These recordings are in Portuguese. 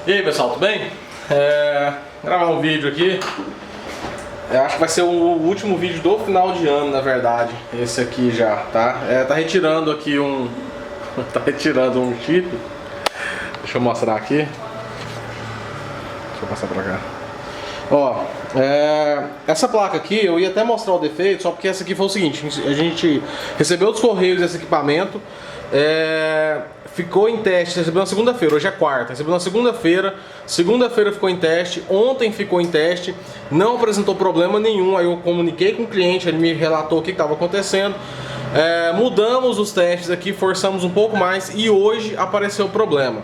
E aí pessoal, tudo bem? Gravar um vídeo aqui. Acho que vai ser o último vídeo do final de ano, na verdade. Esse aqui já, tá? Tá retirando aqui um... tá retirando um chip. Deixa eu mostrar aqui. Deixa eu passar pra cá. Ó, essa placa aqui, eu ia até mostrar o defeito, só porque essa aqui foi o seguinte: a gente recebeu dos Correios esse equipamento, ficou em teste, recebeu na segunda-feira, hoje é quarta, recebeu na segunda-feira ficou em teste, ontem ficou em teste, não apresentou problema nenhum. Aí eu comuniquei com o cliente, ele me relatou o que estava acontecendo, mudamos os testes aqui, forçamos um pouco mais e hoje apareceu o problema.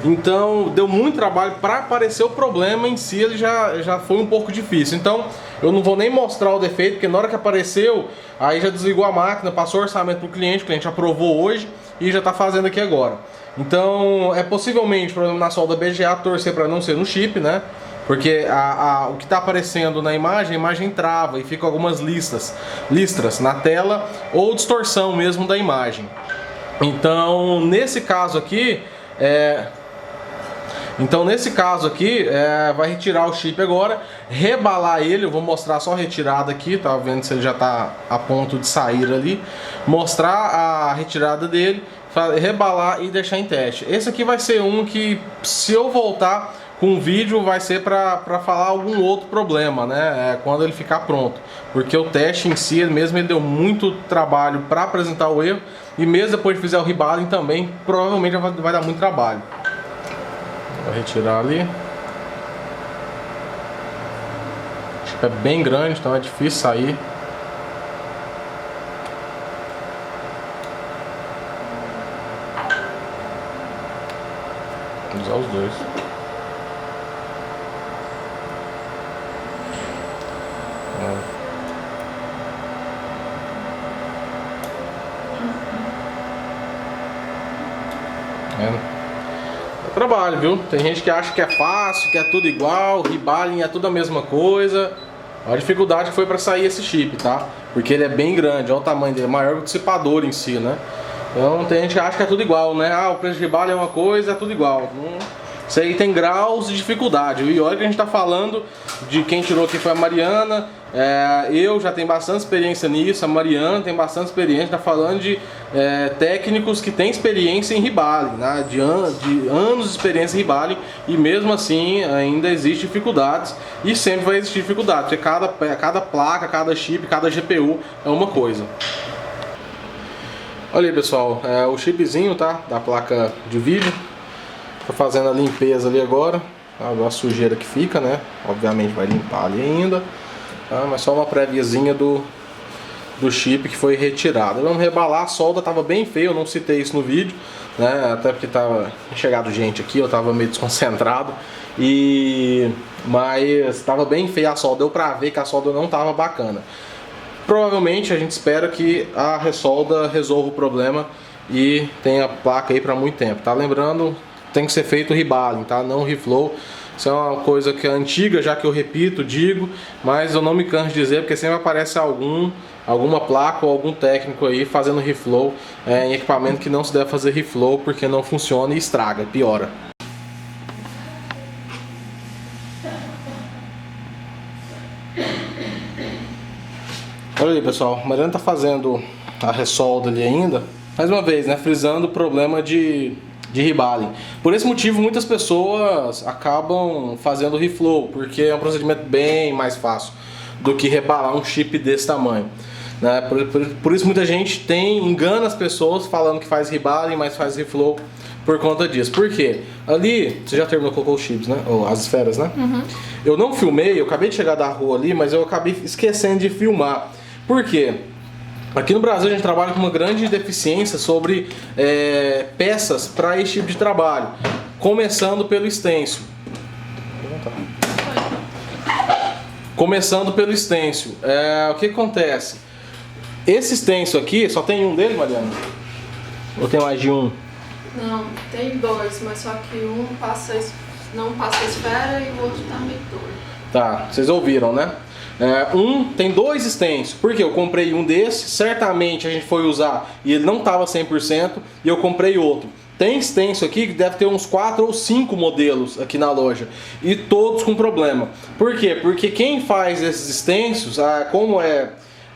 Então deu muito trabalho para aparecer o problema em si, ele já foi um pouco difícil. Então eu não vou nem mostrar o defeito, porque na hora que apareceu, aí já desligou a máquina, passou o orçamento para o cliente aprovou hoje e já está fazendo aqui agora. Então possivelmente problema na solda BGA, torcer para não ser no chip, né? Porque o que está aparecendo na imagem, a imagem trava e fica algumas listras na tela ou distorção mesmo da imagem. Então nesse caso aqui, vai retirar o chip agora, rebalar ele. Eu vou mostrar só a retirada aqui, tá vendo se ele já tá a ponto de sair ali. Mostrar a retirada dele, rebalar e deixar em teste. Esse aqui vai ser um que, se eu voltar com o vídeo, vai ser para falar algum outro problema, né? Quando ele ficar pronto. Porque o teste em si, ele deu muito trabalho para apresentar o erro. E mesmo depois de fizer o rebaling também, provavelmente vai dar muito trabalho. Vou retirar ali. O chip é bem grande, então é difícil sair. Vou usar os dois. Trabalho, viu? Tem gente que acha que é fácil, que é tudo igual, rebaling é tudo a mesma coisa. A dificuldade foi para sair esse chip, tá? Porque ele é bem grande, olha o tamanho dele, é maior que o dissipador em si, né? Então tem gente que acha que é tudo igual, né? O preço de rebaling é uma coisa, é tudo igual. Isso aí tem graus de dificuldade. E olha que a gente tá falando de quem tirou aqui foi a Mariana. Eu já tenho bastante experiência nisso, a Mariana tem bastante experiência. Tá falando de técnicos que têm experiência em rebaling, né? de anos de experiência em rebaling, e mesmo assim ainda existe dificuldades e sempre vai existir dificuldade, porque cada placa, cada chip, cada GPU é uma coisa. Olha aí pessoal, o chipzinho, tá? Da placa de vídeo. Tô fazendo a limpeza ali agora, a sujeira que fica, né? Obviamente vai limpar ali ainda, tá? Mas só uma préviazinha do chip que foi retirado. Vamos rebalar, a solda estava bem feia, eu não citei isso no vídeo, né? Até porque tava chegado gente aqui, eu tava meio desconcentrado, mas estava bem feia a solda, deu pra ver que a solda não tava bacana. Provavelmente a gente espera que a ressolda resolva o problema e tenha a placa aí para muito tempo, tá? Lembrando, tem que ser feito rebaling, tá? Não reflow. Isso é uma coisa que é antiga, já que eu repito, digo, mas eu não me canso de dizer, porque sempre aparece alguma placa ou algum técnico aí fazendo reflow em equipamento que não se deve fazer reflow, porque não funciona e estraga, piora. Olha aí pessoal, a Mariana tá fazendo a ressolda ali ainda, mais uma vez, né, frisando o problema de rebaling. Por esse motivo muitas pessoas acabam fazendo reflow, porque é um procedimento bem mais fácil do que rebalar um chip desse tamanho, né? Por isso muita gente engana as pessoas falando que faz rebaling, mas faz reflow por conta disso. Por quê? Ali, você já terminou com os chips, né? Ou as esferas, né? Uhum. Eu não filmei, eu acabei de chegar da rua ali, mas eu acabei esquecendo de filmar. Por quê? Aqui no Brasil a gente trabalha com uma grande deficiência sobre peças para esse tipo de trabalho, começando pelo stencil. O que acontece? Esse stencil aqui, só tem um dele, Mariana? Ou tem mais de um? Não, tem dois, mas só que um não passa a esfera e o outro tá meio torto. Tá, vocês ouviram, né? Tem dois stencils, porque eu comprei um desse, certamente a gente foi usar e ele não estava 100% e eu comprei outro. Tem stencil aqui que deve ter uns 4 ou 5 modelos aqui na loja. E todos com problema. Por quê? Porque quem faz esses stencils, como é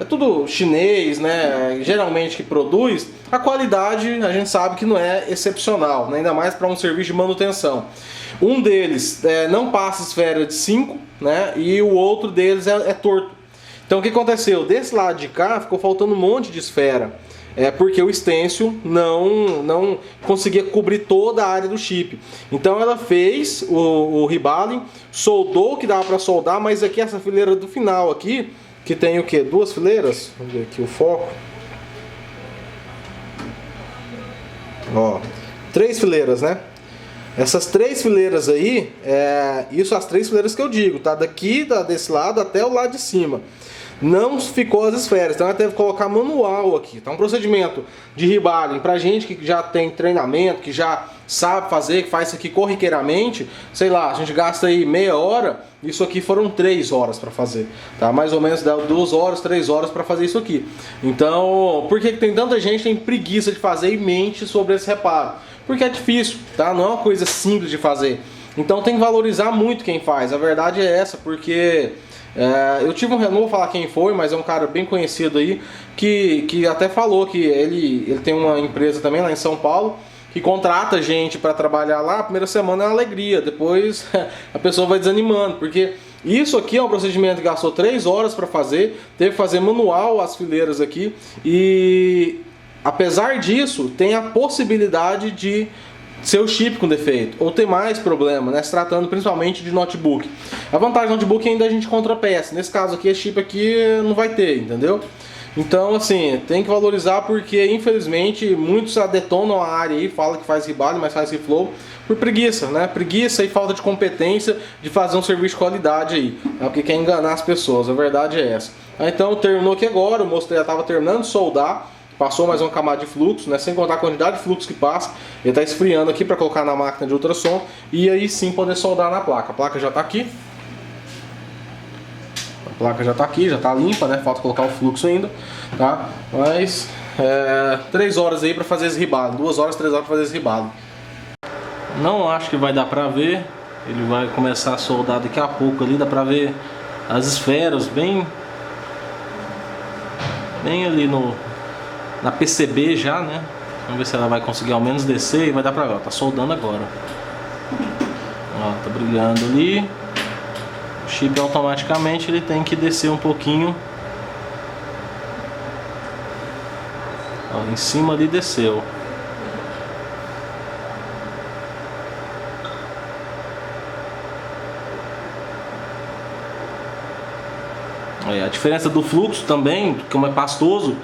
tudo chinês, né? Geralmente que produz, a qualidade a gente sabe que não é excepcional, né? Ainda mais para um serviço de manutenção. Um deles não passa esfera de 5, né? E o outro deles é torto. Então o que aconteceu? Desse lado de cá ficou faltando um monte de esfera. Porque o stencil não conseguia cobrir toda a área do chip. Então ela fez o reballing, soldou o que dava para soldar, mas aqui essa fileira do final aqui, que tem o que? 2 fileiras? Vamos ver aqui o foco. Ó, 3 fileiras, né? Essas 3 fileiras aí, isso as 3 fileiras que eu digo, tá? Desse lado até o lado de cima. Não ficou as esferas, então ela teve que colocar manual aqui. Então um procedimento de reballing pra gente que já tem treinamento, que já sabe fazer, que faz isso aqui corriqueiramente, sei lá, a gente gasta aí meia hora, isso aqui foram 3 horas para fazer, tá? Mais ou menos dá 2 horas, 3 horas para fazer isso aqui. Então, por que tem tanta gente que tem preguiça de fazer e mente sobre esse reparo? Porque é difícil, tá? Não é uma coisa simples de fazer. Então tem que valorizar muito quem faz, a verdade é essa, porque... eu tive não vou falar quem foi, mas é um cara bem conhecido aí, que até falou que ele tem uma empresa também lá em São Paulo, que contrata gente para trabalhar lá. A primeira semana é uma alegria, depois a pessoa vai desanimando, porque isso aqui é um procedimento que gastou 3 horas para fazer, teve que fazer manual as fileiras aqui, e apesar disso, tem a possibilidade de ser o chip com defeito, ou ter mais problema, né? Se tratando principalmente de notebook. A vantagem do notebook ainda a gente contra peça. Nesse caso aqui, esse chip aqui não vai ter, entendeu? Então, assim, tem que valorizar porque, infelizmente, muitos detonam a área aí, falam que faz rebalho, mas faz reflow por preguiça, né? Preguiça e falta de competência de fazer um serviço de qualidade aí, porque quer enganar as pessoas, a verdade é essa. Então, terminou aqui agora, o moço já estava terminando de soldar, passou mais uma camada de fluxo, né? Sem contar a quantidade de fluxo que passa. Ele está esfriando aqui para colocar na máquina de ultrassom e aí sim poder soldar na placa. A placa já está aqui. A placa já está aqui, já está limpa, né? Falta colocar o fluxo ainda, tá? Mas 3 horas aí para fazer esse rebalho. 2 horas, 3 horas para fazer esse rebalho. Não acho que vai dar para ver. Ele vai começar a soldar daqui a pouco ali, dá para ver as esferas bem ali na PCB já, né? Vamos ver se ela vai conseguir ao menos descer e vai dar pra ver, ó, tá soldando agora. Ó, tá brilhando ali. O chip automaticamente ele tem que descer um pouquinho. Ó, em cima ali desceu. Aí, a diferença do fluxo também, como é pastoso,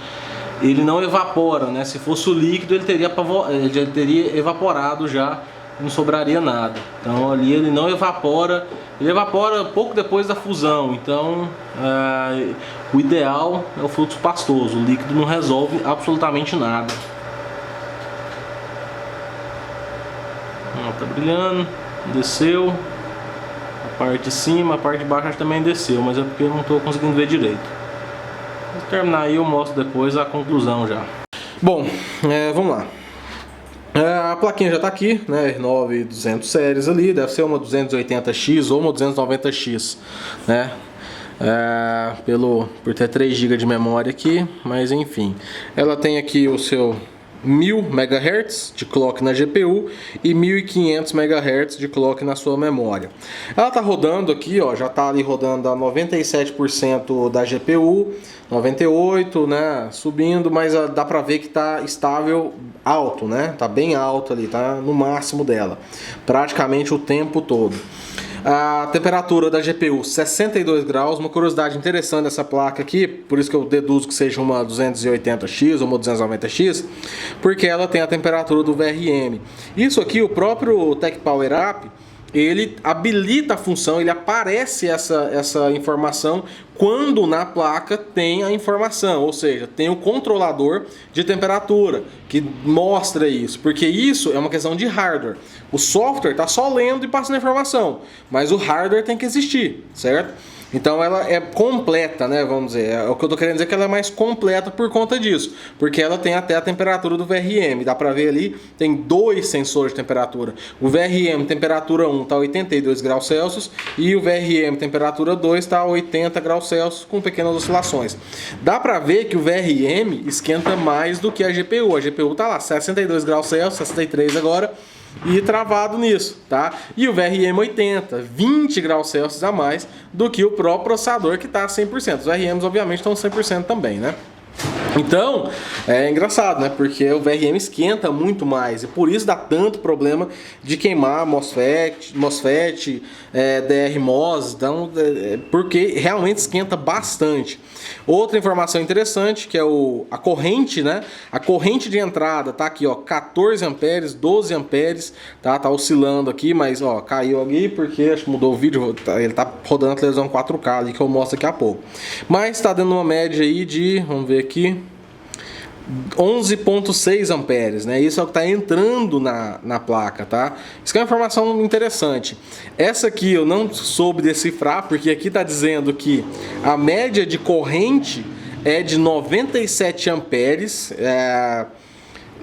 ele não evapora, né? Se fosse o líquido, ele teria evaporado já, não sobraria nada. Então ali ele não evapora, ele evapora pouco depois da fusão. Então o ideal é o fluxo pastoso, o líquido não resolve absolutamente nada. Ó, tá brilhando, desceu. A parte de cima, a parte de baixo também desceu, mas é porque eu não estou conseguindo ver direito. Vou terminar aí, eu mostro depois a conclusão já. Bom, vamos lá. A plaquinha já está aqui, né? R9 séries ali, deve ser uma 280X ou uma 290X, né? Por ter 3 GB de memória aqui, mas enfim. Ela tem aqui o seu 1000 MHz de clock na GPU e 1500 MHz de clock na sua memória. Ela está rodando aqui, ó, já está ali rodando a 97% da GPU, 98%, né, subindo, mas dá para ver que está estável alto, né, tá bem alto ali, tá no máximo dela, praticamente o tempo todo. A temperatura da GPU 62 graus, uma curiosidade interessante dessa placa aqui, por isso que eu deduzo que seja uma 280X ou uma 290X, porque ela tem a temperatura do VRM. Isso aqui, o próprio Tech Power Up, ele habilita a função, ele aparece essa informação quando na placa tem a informação, ou seja, tem o controlador de temperatura que mostra isso, porque isso é uma questão de hardware. O software está só lendo e passando a informação, mas o hardware tem que existir, certo? Então ela é completa, né, vamos dizer. O que eu tô querendo dizer é que ela é mais completa por conta disso, porque ela tem até a temperatura do VRM. Dá pra ver ali, tem 2 sensores de temperatura. O VRM temperatura 1 tá 82 graus Celsius e o VRM temperatura 2 tá 80 graus Celsius com pequenas oscilações. Dá pra ver que o VRM esquenta mais do que a GPU. A GPU tá lá 62 graus Celsius, 63 agora, e travado nisso, tá? E o VRM 80, 20 graus Celsius a mais do que o próprio processador, que está a 100%. Os VRMs obviamente estão 100% também, né? Então, é engraçado, né? Porque o VRM esquenta muito mais e por isso dá tanto problema de queimar MOSFET, DRMOS, então, porque realmente esquenta bastante. Outra informação interessante que é a corrente, né? A corrente de entrada tá aqui, ó, 14 amperes, 12 amperes, tá oscilando aqui, mas ó, caiu aqui porque acho que mudou o vídeo, ele tá rodando a televisão 4K ali que eu mostro daqui a pouco. Mas tá dando uma média aí de, vamos ver aqui, 11,6 amperes, né? Isso é o que está entrando na placa, tá? Isso que é uma informação interessante. Essa aqui eu não soube decifrar, porque aqui está dizendo que a média de corrente é de 97 amperes.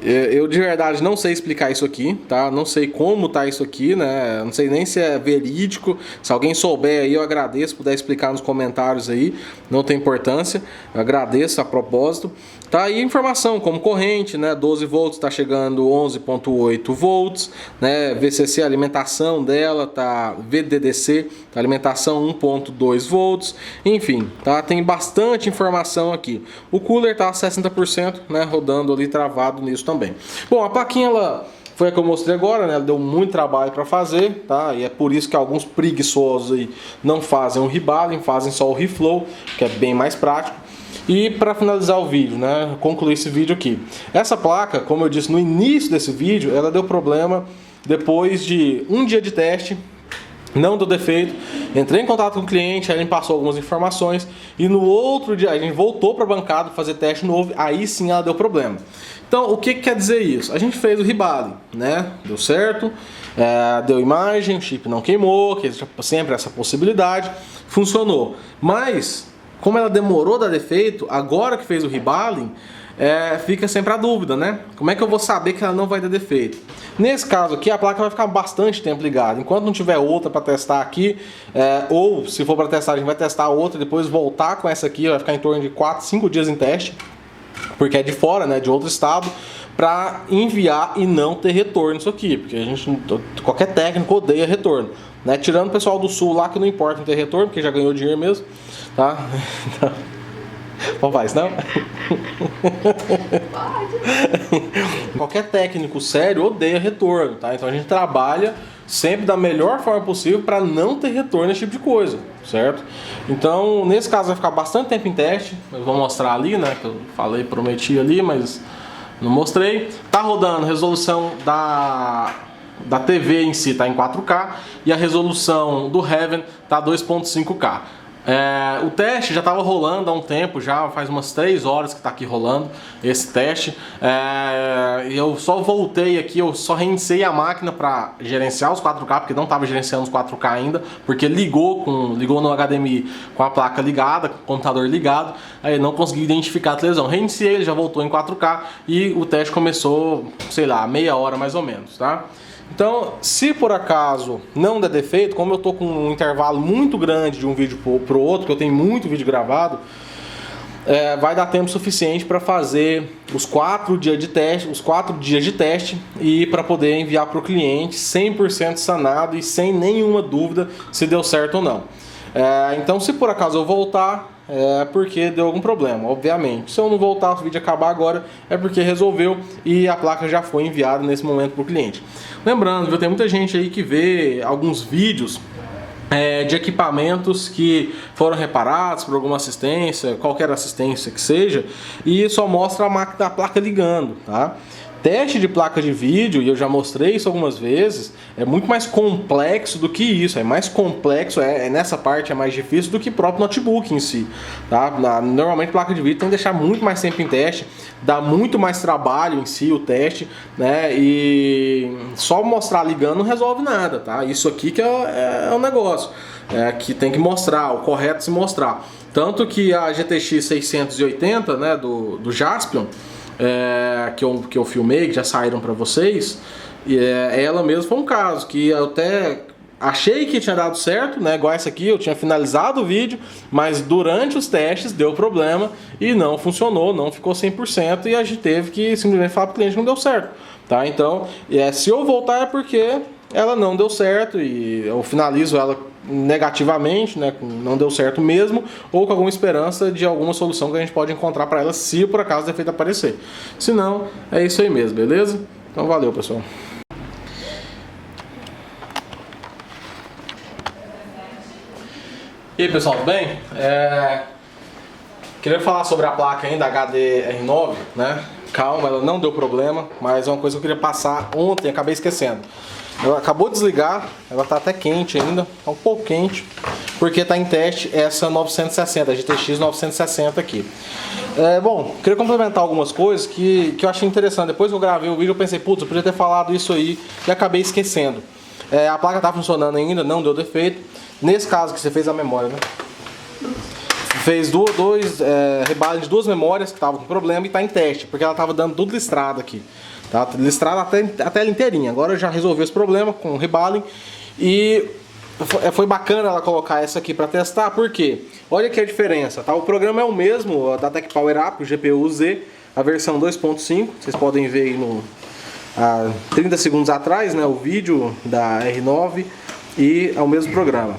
Eu de verdade não sei explicar isso aqui, tá? Não sei como tá isso aqui, né? Não sei nem se é verídico. Se alguém souber aí, eu agradeço, puder explicar nos comentários aí. Não tem importância, eu agradeço a propósito. Tá aí informação como corrente, né? 12 volts tá chegando 11,8 volts, né? VCC, a alimentação dela tá VDDC, tá alimentação 1,2 volts. Enfim, tá? Tem bastante informação aqui. O cooler tá a 60%, né? Rodando ali travado nisso também. Bom, a plaquinha ela foi a que eu mostrei agora, né? Ela deu muito trabalho para fazer, tá? E é por isso que alguns preguiçosos aí não fazem o rebalem, fazem só o reflow, que é bem mais prático. E para finalizar o vídeo, né, concluir esse vídeo aqui. Essa placa, como eu disse no início desse vídeo, ela deu problema depois de um dia de teste, não deu defeito. Entrei em contato com o cliente, aí ele me passou algumas informações e no outro dia a gente voltou para a bancada fazer teste novo, aí sim ela deu problema. Então, o que quer dizer isso? A gente fez o rebalem, né? Deu certo, deu imagem, o chip não queimou, que existe sempre essa possibilidade, funcionou. Mas como ela demorou a dar defeito, agora que fez o rebalem, fica sempre a dúvida, né? Como é que eu vou saber que ela não vai dar defeito? Nesse caso aqui, a placa vai ficar bastante tempo ligada. Enquanto não tiver outra para testar aqui, ou se for para testar, a gente vai testar outra, depois voltar com essa aqui, vai ficar em torno de 4, 5 dias em teste, porque é de fora, né? De outro estado, para enviar e não ter retorno isso aqui, porque a gente, qualquer técnico odeia retorno, né? Tirando o pessoal do sul lá, que não importa não ter retorno, porque já ganhou dinheiro mesmo, tá? Então, não faz, não? Pode. Qualquer técnico sério odeia retorno, tá? Então a gente trabalha sempre da melhor forma possível para não ter retorno nesse tipo de coisa, certo? Então, nesse caso vai ficar bastante tempo em teste. Eu vou mostrar ali, né? Que eu falei, prometi ali, mas não mostrei. Tá rodando, resolução da TV em si tá em 4K e a resolução do Heaven tá 2.5K. O teste já estava rolando há um tempo, já faz umas 3 horas que está aqui rolando esse teste. Eu só voltei aqui, eu só reiniciei a máquina para gerenciar os 4K, porque não estava gerenciando os 4K ainda, porque ligou no HDMI com a placa ligada, com o computador ligado, aí não consegui identificar a televisão. Reiniciei, ele já voltou em 4K e o teste começou, sei lá, meia hora mais ou menos, tá? Então, se por acaso não der defeito, como eu tô com um intervalo muito grande de um vídeo pro outro, que eu tenho muito vídeo gravado, vai dar tempo suficiente para fazer os 4 dias de teste e para poder enviar para o cliente 100% sanado e sem nenhuma dúvida se deu certo ou não. Então, se por acaso eu voltar, é porque deu algum problema, obviamente. Se eu não voltar, o vídeo acabar agora, é porque resolveu e a placa já foi enviada nesse momento para o cliente. Lembrando, tem muita gente aí que vê alguns vídeos de equipamentos que foram reparados por alguma assistência, qualquer assistência que seja, e só mostra a máquina, a placa ligando, tá? Teste de placa de vídeo, e eu já mostrei isso algumas vezes, é muito mais complexo do que isso, é mais complexo, nessa parte é mais difícil do que o próprio notebook em si, tá? Normalmente placa de vídeo tem que deixar muito mais tempo em teste, dá muito mais trabalho em si o teste, né? E só mostrar ligando não resolve nada, tá? Isso aqui que é o negócio, que tem que mostrar, o correto se mostrar. Tanto que a GTX 680, né, do Jaspion, que eu filmei, que já saíram para vocês, ela mesma foi um caso que eu até achei que tinha dado certo, né? Igual essa aqui, eu tinha finalizado o vídeo, mas durante os testes deu problema e não funcionou, não ficou 100%, e a gente teve que simplesmente falar para o cliente que não deu certo, tá? Então, se eu voltar é porque ela não deu certo e eu finalizo ela negativamente, né, não deu certo mesmo, ou com alguma esperança de alguma solução que a gente pode encontrar para ela se por acaso o defeito aparecer. Se não, é isso aí mesmo, beleza? Então valeu, pessoal. E aí, pessoal, tudo bem? Queria falar sobre a placa ainda, HDR9, né? Calma, ela não deu problema, mas é uma coisa que eu queria passar ontem, acabei esquecendo. Ela acabou de desligar, ela está até quente ainda, está um pouco quente, porque está em teste essa 960, a GTX 960 aqui. Bom, queria complementar algumas coisas que eu achei interessante. Depois que eu gravei o vídeo eu pensei, putz, eu podia ter falado isso aí e acabei esquecendo. A placa está funcionando ainda, não deu defeito. Nesse caso que você fez a memória, né? Fez dois rebalem de duas memórias que estavam com problema e está em teste, porque ela estava dando tudo listrada aqui. Tá listrada até ela inteirinha. Agora já resolveu esse problema com o rebalem. E foi bacana ela colocar essa aqui para testar, porque olha aqui a diferença, tá? O programa é o mesmo da Tech Power Up, o GPU Z, a versão 2.5. Vocês podem ver aí há 30 segundos atrás, né, o vídeo da R9, e é o mesmo programa.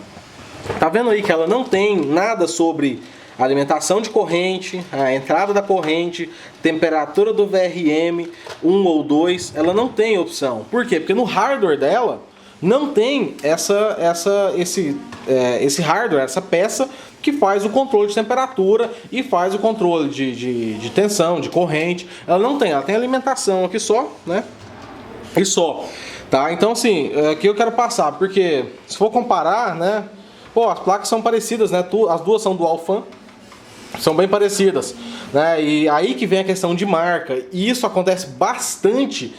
Tá vendo aí que ela não tem nada sobre alimentação de corrente, a entrada da corrente, temperatura do VRM 1 ou 2, ela não tem opção. Por quê? Porque no hardware dela não tem esse hardware, essa peça que faz o controle de temperatura e faz o controle de tensão, de corrente. Ela não tem, ela tem alimentação aqui só, né? E só. Tá? Então assim, aqui eu quero passar, porque se for comparar, né? Pô, as placas são parecidas, né? As duas são dual fan. São bem parecidas, né? E aí que vem a questão de marca, e isso acontece bastante.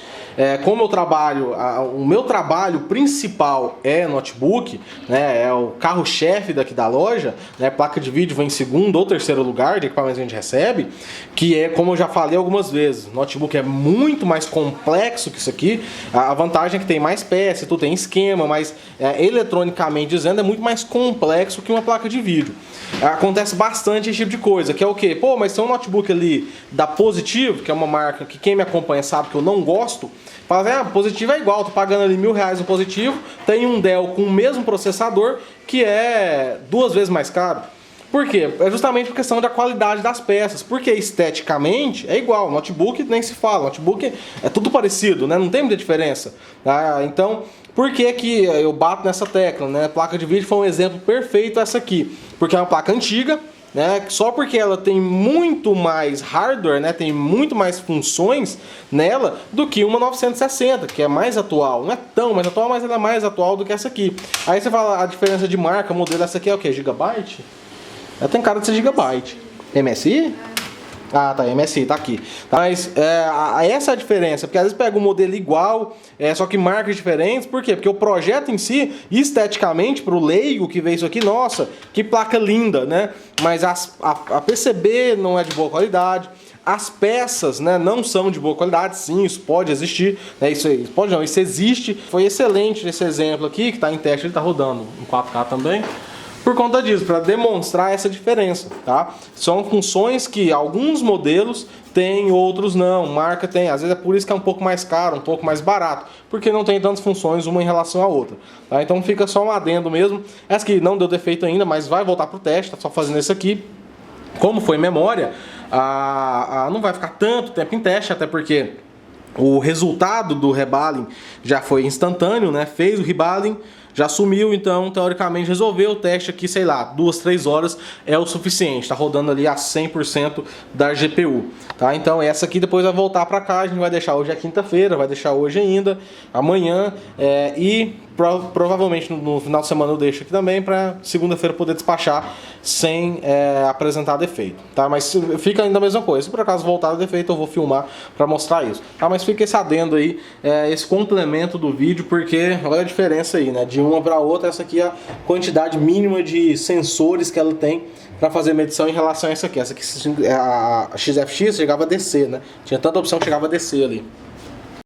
Como eu trabalho, o meu trabalho principal é notebook, né? É o carro-chefe daqui da loja, né? Placa de vídeo vem em segundo ou terceiro lugar de equipamentos que a gente recebe, que é, como eu já falei algumas vezes, notebook é muito mais complexo que isso aqui. A vantagem é que tem mais peças, tu tem esquema, mas eletronicamente dizendo é muito mais complexo que uma placa de vídeo. Acontece bastante esse tipo de coisa, que é o quê? Pô, mas tem um notebook ali da Positivo, que é uma marca que quem me acompanha sabe que eu não gosto. Fala, Positivo é igual, tô pagando ali R$1.000 no Positivo, tem um Dell com o mesmo processador, que é 2 vezes mais caro. Por quê? É justamente por questão da qualidade das peças, porque esteticamente é igual, notebook nem se fala, notebook é tudo parecido, né? Não tem muita diferença. Tá? Então, por que que eu bato nessa tecla, né? A placa de vídeo foi um exemplo perfeito essa aqui, porque é uma placa antiga, né? Só porque ela tem muito mais hardware, né? Tem muito mais funções nela do que uma 960, que é mais atual. Não é tão mais atual, mas ela é mais atual do que essa aqui. Aí você fala a diferença de marca, modelo, essa aqui é o que? Gigabyte? Ela tem cara de ser Gigabyte. MSI? Ah, tá, MSI, tá aqui. Mas essa é a diferença, porque às vezes pega um modelo igual, só que marcas diferentes. Por quê? Porque o projeto em si, esteticamente, pro leigo que vê isso aqui, nossa, que placa linda, né? Mas a PCB não é de boa qualidade. As peças, né, não são de boa qualidade. Sim, isso pode existir, né? Isso pode não, isso existe. Foi excelente esse exemplo aqui, que está em teste, ele está rodando em 4K também. Por conta disso, para demonstrar essa diferença, tá? São funções que alguns modelos têm, outros não. Marca tem, às vezes é por isso que é um pouco mais caro, um pouco mais barato, porque não tem tantas funções uma em relação à outra, tá? Então fica só um adendo mesmo. Essa aqui não deu defeito ainda, mas vai voltar pro teste, tá só fazendo esse aqui. Como foi memória, não vai ficar tanto tempo em teste, até porque O resultado do rebaling já foi instantâneo, né? Fez o rebaling, já sumiu, então teoricamente resolveu o teste aqui, sei lá, 2, 3 horas é o suficiente, tá rodando ali a 100% da GPU, tá? Então essa aqui depois vai voltar para cá, a gente vai deixar hoje é quinta-feira, vai deixar hoje ainda, amanhã e provavelmente no final de semana eu deixo aqui também para segunda-feira poder despachar sem apresentar defeito, tá? Mas fica ainda a mesma coisa, se por acaso voltar a defeito eu vou filmar para mostrar isso, tá? Mas fica esse adendo aí, esse complemento do vídeo, porque olha a diferença aí, né? De uma para outra, essa aqui é a quantidade mínima de sensores que ela tem para fazer medição em relação a essa aqui. Essa aqui, a XFX chegava a descer, né? Tinha tanta opção que chegava a descer ali.